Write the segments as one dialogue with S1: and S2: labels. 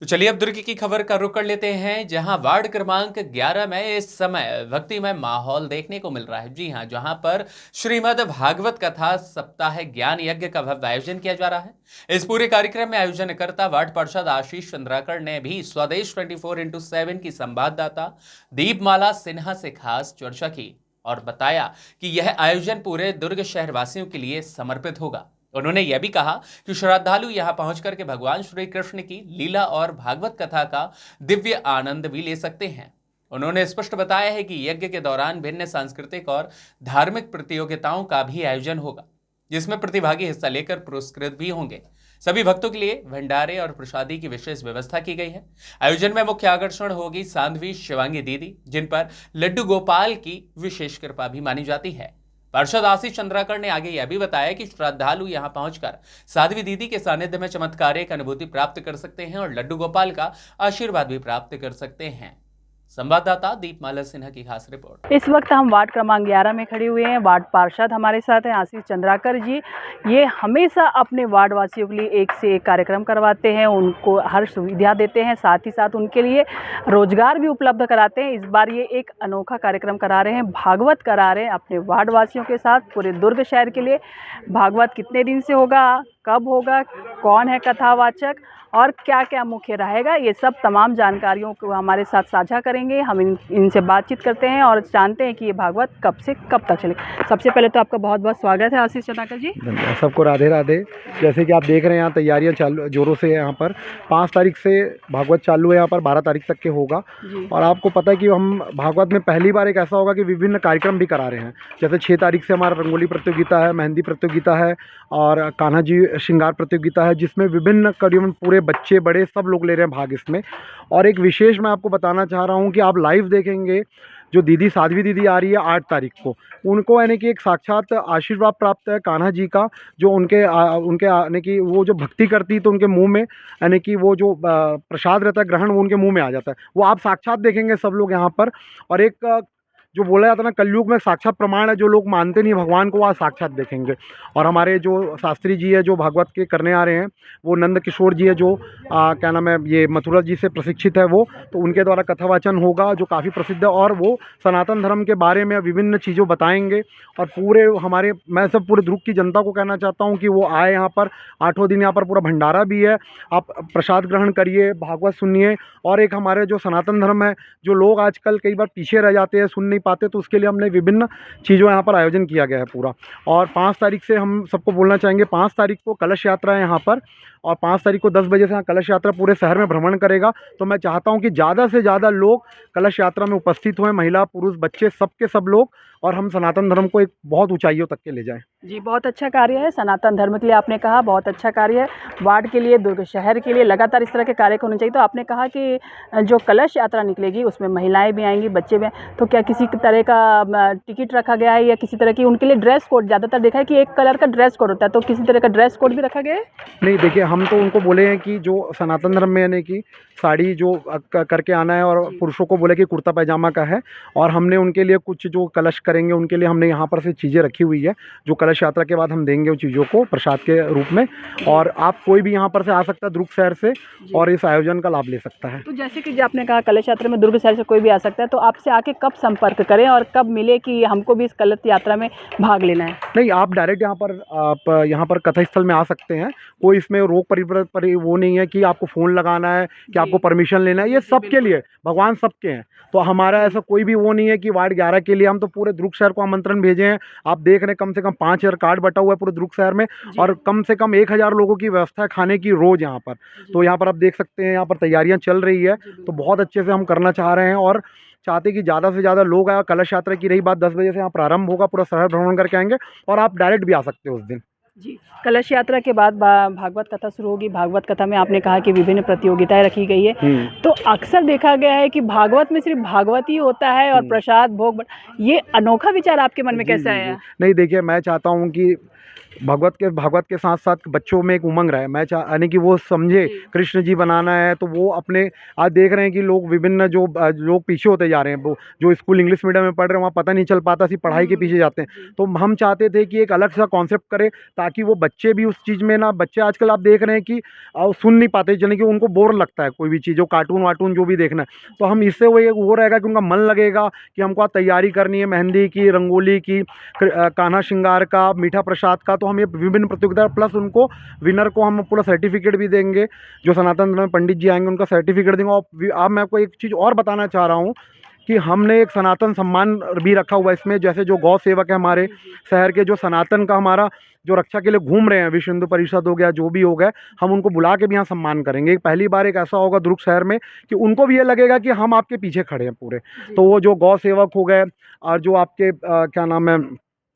S1: तो चलिए अब दुर्ग की खबर का रुख कर लेते हैं, जहां वार्ड क्रमांक 11 में इस समय भक्तिमय माहौल देखने को मिल रहा है। जी हां, जहां पर श्रीमद् भागवत कथा सप्ताह ज्ञान यज्ञ का भव्य आयोजन किया जा रहा है। इस पूरे कार्यक्रम में आयोजनकर्ता वार्ड पार्षद आशीष चंद्राकर ने भी स्वदेश 24x7 की संवाददाता दीपमाला सिन्हा से खास चर्चा की और बताया कि यह आयोजन पूरे दुर्ग शहरवासियों के लिए समर्पित होगा। उन्होंने यह भी कहा कि श्रद्धालु यहां पहुंचकर के भगवान श्री कृष्ण की लीला और भागवत कथा का दिव्य आनंद भी ले सकते हैं। उन्होंने स्पष्ट बताया है कि यज्ञ के दौरान भिन्न सांस्कृतिक और धार्मिक प्रतियोगिताओं का भी आयोजन होगा, जिसमें प्रतिभागी हिस्सा लेकर पुरस्कृत भी होंगे। सभी भक्तों के लिए भंडारे और प्रसादी की विशेष व्यवस्था की गई है। आयोजन में मुख्य आकर्षण होगी साध्वी शिवांगी दीदी, जिन पर लड्डू गोपाल की विशेष कृपा भी मानी जाती है। पार्षद आशीष चंद्राकर ने आगे यह भी बताया कि श्रद्धालु यहां पहुंचकर साध्वी दीदी के सानिध्य में चमत्कारिक अनुभूति प्राप्त कर सकते हैं और लड्डू गोपाल का आशीर्वाद भी प्राप्त कर सकते हैं। संवाददाता दीपमाला सिन्हा की खास रिपोर्ट।
S2: इस वक्त हम वार्ड क्रमांक 11 में खड़े हुए हैं। वार्ड पार्षद हमारे साथ हैं आशीष चंद्राकर जी। ये हमेशा अपने वार्ड वासियों के लिए एक से एक कार्यक्रम करवाते हैं, उनको हर सुविधा देते हैं, साथ ही साथ उनके लिए रोजगार भी उपलब्ध कराते हैं। इस बार ये एक अनोखा कार्यक्रम करा रहे हैं, भागवत करा रहे हैं अपने वार्ड वासियों के साथ पूरे दुर्ग शहर के लिए। भागवत कितने दिन से होगा, कब होगा, कौन है कथावाचक और क्या क्या मुख्य रहेगा, ये सब तमाम जानकारियों को हमारे साथ साझा करेंगे। हम इनसे बातचीत करते हैं और जानते हैं कि ये भागवत कब से कब तक चले। सबसे पहले तो आपका बहुत बहुत स्वागत है आशीष चंद्राकर जी।
S3: धन्यवाद। सबको राधे राधे। जैसे कि आप देख रहे हैं यहाँ तैयारियाँ चालू जोरों से। यहाँ पर 5 तारीख से भागवत चालू है, यहाँ पर 12 तारीख तक के होगा। और आपको पता है कि हम भागवत में पहली बार एक ऐसा होगा कि विभिन्न कार्यक्रम भी करा रहे हैं। जैसे 6 तारीख से हमारा रंगोली प्रतियोगिता है, मेहंदी प्रतियोगिता है और कान्हा जी श्रृंगार प्रतियोगिता है, जिसमें विभिन्न करीबन पूरे बच्चे बड़े सब लोग ले रहे हैं भाग इसमें। और एक विशेष मैं आपको बताना चाह रहा हूँ कि आप लाइव देखेंगे जो दीदी साध्वी दीदी आ रही है 8 तारीख को, उनको यानी कि एक साक्षात आशीर्वाद प्राप्त है कान्हा जी का, जो उनके यानी कि वो जो भक्ति करती है तो उनके मुंह में यानी कि वो जो प्रसाद रहता है ग्रहण वो उनके मुंह में आ जाता है। वो आप साक्षात देखेंगे सब लोग यहाँ पर। और एक जो बोला जाता है ना, कलयुग में साक्षात प्रमाण है, जो लोग मानते नहीं भगवान को वो आज साक्षात देखेंगे। और हमारे जो शास्त्री जी है जो भागवत के करने आ रहे हैं, वो नंद किशोर जी है जो क्या नाम है, ये मथुरा जी से प्रशिक्षित है वो, तो उनके द्वारा कथावाचन होगा जो काफ़ी प्रसिद्ध है। और वो सनातन धर्म के बारे में विभिन्न चीज़ों बताएंगे। और पूरे हमारे मैं सब पूरे दुर्ग की जनता को कहना चाहता हूँ कि वो आए यहाँ पर। 8वां दिन यहाँ पर पूरा भंडारा भी है, आप प्रसाद ग्रहण करिए, भागवत सुनिए। और एक हमारे जो सनातन धर्म है, जो लोग आजकल कई बार पीछे रह जाते हैं, सुन नहीं पाते, तो उसके लिए हमने विभिन्न चीज़ों यहाँ पर आयोजन किया गया है पूरा। और 5 तारीख से हम सबको बोलना चाहेंगे, 5 तारीख को कलश यात्रा है यहाँ पर और 5 तारीख को 10 बजे से यहाँ कलश यात्रा पूरे शहर में भ्रमण करेगा। तो मैं चाहता हूँ कि ज़्यादा से ज़्यादा लोग कलश यात्रा में उपस्थित हुए, महिला पुरुष बच्चे सब के सब लोग, और हम सनातन धर्म को एक बहुत ऊंचाइयों तक के ले जाएं।
S2: जी, बहुत अच्छा कार्य है सनातन धर्म के लिए, आपने कहा बहुत अच्छा कार्य है वार्ड के लिए, दुर्ग शहर के लिए। लगातार इस तरह के कार्य होने चाहिए। तो आपने कहा कि जो कलश यात्रा निकलेगी उसमें महिलाएं भी आएंगी, बच्चे भी आएंगे, तो क्या किसी तरह का टिकट रखा गया है या किसी तरह की उनके लिए ड्रेस कोड? ज़्यादातर देखा है कि एक कलर का ड्रेस कोड होता है, तो किसी तरह का ड्रेस कोड भी रखा गया है?
S3: नहीं, देखिए हम तो उनको बोले हैं कि जो सनातन धर्म में यानी कि साड़ी जो करके आना है, और पुरुषों को बोले कि कुर्ता पैजामा का है। और हमने उनके लिए कुछ जो कलश करेंगे उनके लिए हमने यहाँ पर से चीज़ें रखी हुई है, जो कलश यात्रा के बाद हम देंगे उन चीज़ों को प्रसाद के रूप में। और आप कोई भी यहाँ पर से आ सकता है दुर्ग शहर से और इस आयोजन का लाभ ले सकता है।
S2: तो जैसे कि आपने कहा कलश यात्रा में दुर्ग शहर से कोई भी आ सकता है, तो आपसे आके कब संपर्क करें और कब मिले कि हमको भी इस कलश यात्रा में भाग लेना है?
S3: नहीं, आप डायरेक्ट आप यहाँ पर कथा स्थल में आ सकते हैं। कोई इसमें रोक पर वो नहीं है कि आपको फ़ोन लगाना है, कि आपको परमिशन लेना है। ये सबके लिए, भगवान सबके हैं। तो हमारा ऐसा कोई भी वो नहीं है कि वार्ड 11 के लिए। हम तो पूरे दुर्ग शहर को आमंत्रण भेजे हैं। आप देख रहे हैं कम से कम 5000 कार्ड बटा हुआ है पूरे दुर्ग शहर में, और कम से कम 1000 लोगों की व्यवस्था है खाने की रोज़ यहाँ पर। तो यहाँ पर आप देख सकते हैं, यहाँ पर तैयारियाँ चल रही है, तो बहुत अच्छे से हम करना चाह रहे हैं और चाहते कि ज़्यादा से ज़्यादा लोग आए। कलश यात्रा की रही बात, 10 बजे से यहाँ प्रारंभ होगा, पूरा शहर भ्रमण करके आएंगे और आप डायरेक्ट भी आ सकते हो उस दिन।
S2: जी, कलश यात्रा के बाद भागवत कथा शुरू होगी। भागवत कथा में आपने कहा कि विभिन्न प्रतियोगिताएं रखी गई है, तो अक्सर देखा गया है कि भागवत में सिर्फ भागवत ही होता है और प्रसाद भोग। ये अनोखा विचार आपके मन में कैसे आया?
S3: नहीं, देखिए मैं चाहता हूँ कि भागवत के साथ साथ बच्चों में एक उमंग रहे, मैं यानी कि वो समझे
S2: जी।
S3: कृष्ण जी बनाना है, तो वो अपने आज देख रहे हैं कि लोग विभिन्न जो लोग पीछे होते जा रहे हैं, वो जो स्कूल इंग्लिश मीडियम में पढ़ रहे हैं वहाँ पता नहीं चल पाता, सिर्फ पढ़ाई के पीछे जाते हैं।
S2: जी।
S3: तो हम चाहते थे कि एक अलग सा कॉन्सेप्ट करें, ताकि वो बच्चे भी उस चीज़ में ना, बच्चे आजकल आप देख रहे हैं कि सुन नहीं पाते, यानी कि उनको बोर लगता है कोई भी चीज़, जो कार्टून वार्टून जो भी देखना है। तो हम इससे वो रहेगा कि उनका मन लगेगा कि हमको आज तैयारी करनी है मेहंदी की, रंगोली की, कान्हा श्रृंगार का, मीठा प्रसाद का। तो हम ये विभिन्न प्रतियोगिता प्लस उनको विनर को हम पूरा सर्टिफिकेट भी देंगे, जो सनातन धर्म में पंडित जी आएंगे उनका सर्टिफिकेट देंगे। और अब मैं आपको एक चीज़ और बताना चाह रहा हूँ कि हमने एक सनातन सम्मान भी रखा हुआ है इसमें, जैसे जो गौ सेवक है हमारे शहर के, जो सनातन का हमारा जो रक्षा के लिए घूम रहे हैं, विश्व हिंदू परिषद हो गया, जो भी हो गया, हम उनको बुला के भी यहाँ सम्मान करेंगे। पहली बार एक ऐसा होगा दुर्ग शहर में कि उनको भी ये लगेगा कि हम आपके पीछे खड़े हैं पूरे। तो वो जो गौ सेवक हो गए और जो आपके क्या नाम है,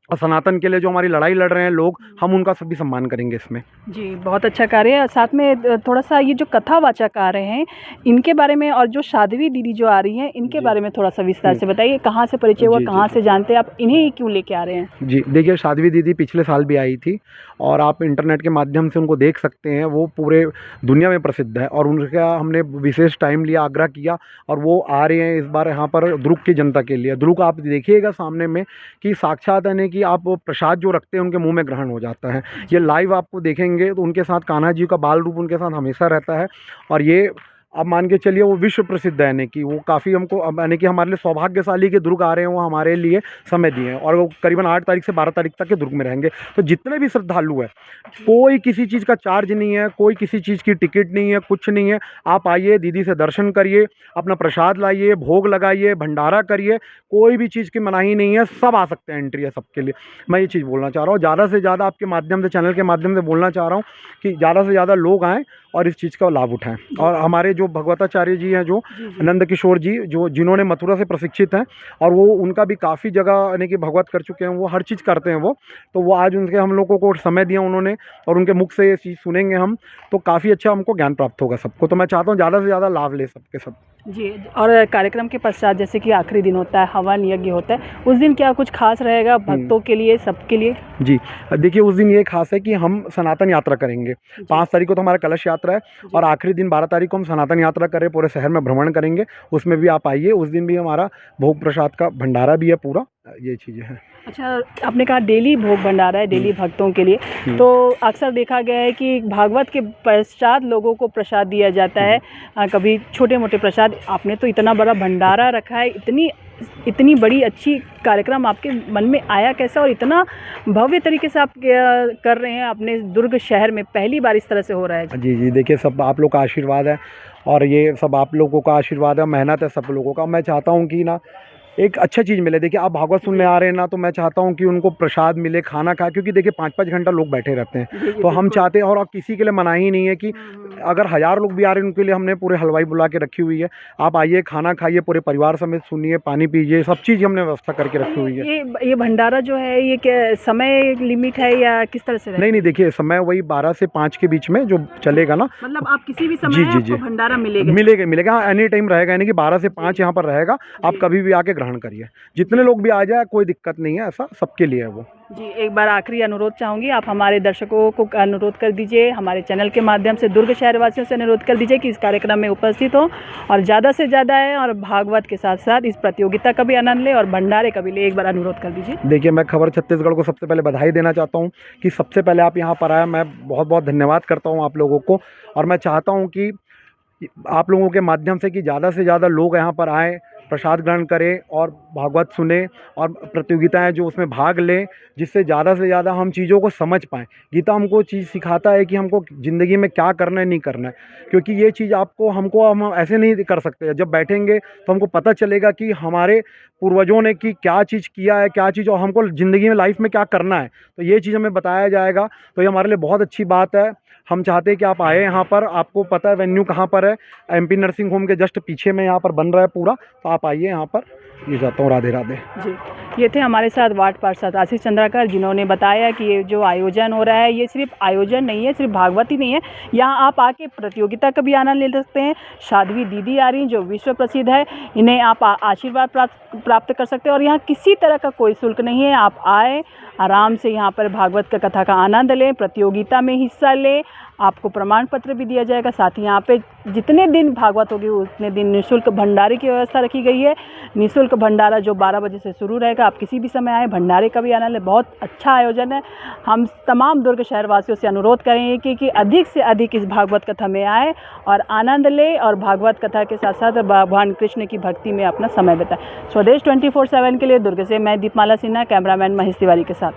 S3: सनातन के लिए जो हमारी लड़ाई लड़ रहे हैं लोग, हम उनका सभी सम्मान करेंगे इसमें।
S2: जी, बहुत अच्छा कार्य है। साथ में थोड़ा-सा ये जो कथावाचक आ रहे हैं, इनके बारे में, और जो साध्वी दीदी जो आ रही हैं, इनके
S3: जी।
S2: बारे में थोड़ा-सा विस्तार से बताइए। कहाँ से परिचय हुआ,
S3: जी,
S2: कहाँ
S3: जी।
S2: से जानते हैं आप, इन्हें ही क्यों लेके आ रहे हैं?
S3: जी, देखिए साध्वी दीदी पिछले साल भी आई थी और आप इंटरनेट के माध्यम से उनको देख सकते हैं, वो पूरे दुनिया में प्रसिद्ध है। और उनका हमने विशेष टाइम लिया, आग्रह किया, और वो आ रहे हैं इस बार यहाँ पर दुर्ग की जनता के लिए। दुर्ग आप देखिएगा सामने में कि साक्षात यानी कि आप वो प्रसाद जो रखते हैं उनके मुँह में ग्रहण हो जाता है। ये लाइव आपको देखेंगे तो उनके साथ कान्हा जी का बाल रूप उनके साथ हमेशा रहता है। और ये आप मान के चलिए वो विश्व प्रसिद्ध है, यानी कि वो काफ़ी हमको यानी कि हमारे लिए सौभाग्यशाली के दुर्ग आ रहे हैं, वो हमारे लिए समय दिए हैं। और वो करीबन 8 तारीख से 12 तारीख तक के दुर्ग में रहेंगे। तो जितने भी श्रद्धालु हैं, कोई किसी चीज़ का चार्ज नहीं है, कोई किसी चीज़ की टिकट नहीं है, कुछ नहीं है। आप आइए, दीदी से दर्शन करिए, अपना प्रसाद लाइए, भोग लगाइए, भंडारा करिए, कोई भी चीज़ की मनाही नहीं है, सब आ सकते हैं, एंट्री है सबके लिए। मैं ये चीज़ बोलना चाह रहा हूँ, ज़्यादा से ज़्यादा आपके माध्यम से, चैनल के माध्यम से बोलना चाह रहा हूँ कि ज़्यादा से ज़्यादा लोग आएँ और इस चीज़ का लाभ उठाएँ। और हमारे जो भगवताचार्य जी हैं, जो नंद किशोर जी, जो जिन्होंने मथुरा से प्रशिक्षित हैं, और वो उनका भी काफ़ी जगह यानी कि भगवत कर चुके हैं, वो हर चीज़ करते हैं वो। तो वो आज उनके हम लोगों को समय दिया उन्होंने, और उनके मुख से ये चीज़ सुनेंगे हम, तो काफ़ी अच्छा हमको ज्ञान प्राप्त होगा सबको। तो मैं चाहता हूँ ज़्यादा से ज़्यादा लाभ ले सबके सब।
S2: जी, और कार्यक्रम के पश्चात जैसे कि आखिरी दिन होता है, हवन यज्ञ होता है, उस दिन क्या कुछ खास रहेगा भक्तों के लिए, सबके लिए?
S3: जी, देखिए उस दिन ये खास है कि हम सनातन यात्रा करेंगे। 5 तारीख को तो हमारा कलश यात्रा है, और आखिरी दिन 12 तारीख को हम सनातन यात्रा कर रहे हैं, पूरे शहर में भ्रमण करेंगे। उसमें भी आप आइए, उस दिन भी हमारा भोग प्रसाद का भंडारा भी है पूरा, ये चीज़ें हैं।
S2: अच्छा, आपने कहा डेली भोग भंडारा है, डेली भक्तों के लिए, तो अक्सर देखा गया है कि भागवत के पश्चात लोगों को प्रसाद दिया जाता है, कभी छोटे मोटे प्रसाद। आपने तो इतना बड़ा भंडारा रखा है, इतनी बड़ी अच्छी कार्यक्रम आपके मन में आया कैसे, और इतना भव्य तरीके से आप कर रहे हैं अपने दुर्ग शहर में, पहली बार इस तरह से हो रहा है?
S3: जी, जी, देखिए सब आप लोग का आशीर्वाद है, और ये सब आप लोगों का आशीर्वाद है, मेहनत है सब लोगों का। मैं चाहता हूँ कि ना एक अच्छा चीज़ मिले। देखिए आप भागवत सुनने आ रहे हैं ना, तो मैं चाहता हूँ कि उनको प्रसाद मिले, खाना खाए, क्योंकि देखिए 5-5 घंटा लोग बैठे रहते हैं। तो हम चाहते हैं, और किसी के लिए मनाही नहीं है कि अगर 1000 लोग भी आ रहे हैं उनके लिए हमने पूरे हलवाई बुला के रखी हुई है। आप आइए, खाना खाइए, पूरे परिवार समेत सुनिए, पानी पीजिए, सब चीज़ हमने व्यवस्था करके रखी हुई है।
S2: ये भंडारा जो है, ये क्या समय लिमिट है या किस तरह से रहेगा?
S3: नहीं, देखिए समय वही 12 से 5 के बीच में जो चलेगा ना।
S2: मतलब आप किसी भी समय
S3: जी, जी, जी।
S2: आपको भंडारा मिलेगा?
S3: मिलेगा, हाँ, एनी टाइम रहेगा, यानी कि 12 से 5 यहाँ पर रहेगा। आप कभी भी आके ग्रहण करिए, जितने लोग भी आ जाए, कोई दिक्कत नहीं है, ऐसा सबके लिए है वो।
S2: जी, एक बार आखिरी अनुरोध चाहूँगी, आप हमारे दर्शकों को अनुरोध कर दीजिए, हमारे चैनल के माध्यम से दुर्ग शहरवासियों से अनुरोध कर दीजिए कि इस कार्यक्रम में उपस्थित हो और ज़्यादा से ज़्यादा आएँ, और भागवत के साथ साथ इस प्रतियोगिता का भी आनंद लें और भंडारे का भी लें। एक बार अनुरोध कर दीजिए।
S3: देखिए मैं खबर छत्तीसगढ़ को सबसे पहले बधाई देना चाहता हूँ कि सबसे पहले आप यहाँ पर आए। मैं बहुत बहुत धन्यवाद करता हूँ आप लोगों को, और मैं चाहता हूँ कि आप लोगों के माध्यम से कि ज़्यादा से ज़्यादा लोग यहाँ पर आएँ, प्रसाद ग्रहण करें और भागवत सुने, और प्रतियोगिताएं जो उसमें भाग लें, जिससे ज़्यादा से ज़्यादा हम चीज़ों को समझ पाएँ। गीता हमको चीज़ सिखाता है कि हमको ज़िंदगी में क्या करना है, नहीं करना है, क्योंकि ये चीज़ हम ऐसे नहीं कर सकते। जब बैठेंगे तो हमको पता चलेगा कि हमारे पूर्वजों ने कि क्या चीज़ किया है, क्या चीज़, और हमको ज़िंदगी में लाइफ में क्या करना है, तो ये चीज़ हमें बताया जाएगा। तो ये हमारे लिए बहुत अच्छी बात है। हम चाहते हैं कि आप आए यहाँ पर। आपको पता है वेन्यू कहाँ पर है, एमपी नर्सिंग होम के जस्ट पीछे में यहाँ पर बन रहा है पूरा, तो आप आइए यहाँ पर। ये चाहता हूँ। राधे राधे।
S2: जी, ये थे हमारे साथ वार्ड पार्षद आशीष चंद्राकर, जिन्होंने बताया कि ये जो आयोजन हो रहा है ये सिर्फ आयोजन नहीं है, सिर्फ भागवत ही नहीं है, यहाँ आप आके प्रतियोगिता का भी आनंद ले सकते हैं। साध्वी दीदी आ रही हैं जो विश्व प्रसिद्ध है, इन्हें आप आशीर्वाद प्राप्त कर सकते हैं और यहाँ किसी तरह का कोई शुल्क नहीं है। आप आए, आराम से यहाँ पर भागवत का कथा का आनंद लें, प्रतियोगिता में हिस्सा लें, आपको प्रमाण पत्र भी दिया जाएगा। साथ ही यहाँ पे जितने दिन भागवत होगी उतने दिन निःशुल्क भंडारे की व्यवस्था रखी गई है। निःशुल्क भंडारा जो 12 बजे से शुरू रहेगा, आप किसी भी समय आए, भंडारे का भी आनंद लें। बहुत अच्छा आयोजन है। हम तमाम दुर्ग शहरवासियों से अनुरोध करेंगे कि अधिक से अधिक इस भागवत कथा में आए और आनंद लें और भागवत कथा के साथ साथ भगवान कृष्ण की भक्ति में अपना समय बिताएं। स्वदेश 24/7 के लिए दुर्ग से मैं दीपमाला सिन्हा, कैमरामैन महेश तिवारी के साथ।